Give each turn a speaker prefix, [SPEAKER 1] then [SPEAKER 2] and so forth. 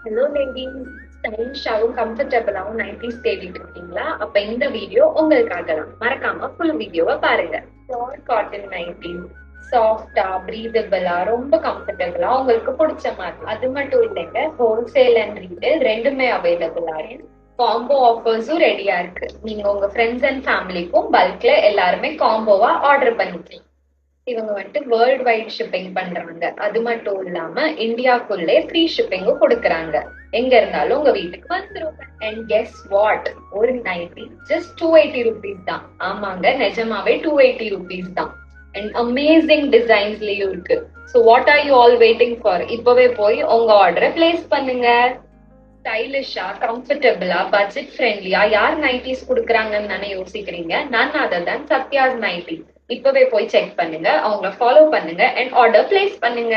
[SPEAKER 1] Hello ladies, ஸ்டைலிஷாவும் கம்ஃபர்டபுளாவும் nighties தேடிட்டு இருக்கீங்களா? அப்ப இந்த வீடியோ உங்களுக்காக தான். மறக்காம ஃபுல் வீடியோவை பாருங்க. பியூர் காட்டன் நைட்டிஸ், சாஃப்டா பிரீதபிளா ரொம்ப கம்ஃபர்டபுளா உங்களுக்கு பிடிச்ச மாதிரி. அது மட்டும் இல்லைங்க, ஹோல்சேல் அண்ட் ரீட்டைல் ரெண்டுமே அவைலபிளா இருக்கு. காம்போ ஆஃபர்ஸும் ரெடியா இருக்கு. நீங்க உங்க ஃப்ரெண்ட்ஸ் அண்ட் ஃபேமிலிக்கும் பல்க்ல எல்லாருமே காம்போவா ஆர்டர் பண்ணிக்கலாம். இவங்க வேர்ல்ட் வைட் ஷிப்பிங் பண்றாங்க. அது மட்டும் இல்லாம இந்தியாக்குள்ளே ஃப்ரீ ஷிப்பிங்கும் கொடுக்கறாங்க. எங்க இருந்தாலும் உங்க வீட்டுக்கு வந்துரும். அண்ட் கெஸ் வாட், ஒரு நைட்டி ஜஸ்ட் 280 rupees தான். ஆமாங்க, நிஜமாவே 280 rupees தான். அண்ட் அமேசிங் டிசைன்ஸ்லயும் இருக்கு. So what are you all waiting for? இப்பவே போய் உங்க ஆர்டரை பிளேஸ் பண்ணுங்க. ஸ்டைலிஷா, கம்ஃபர்டபுளா, பட்ஜெட் ஃப்ரெண்ட்லியா யார் நைட்டிஸ் குடுக்குறாங்கன்னு தானே யோசிக்கிறீங்க. நான் அதர் தான் சத்யாஸ் நைட்டி. இப்பவே போய் செக் பண்ணுங்க, அவங்கள ஃபாலோ பண்ணுங்க அண்ட் ஆர்டர் பிளேஸ் பண்ணுங்க.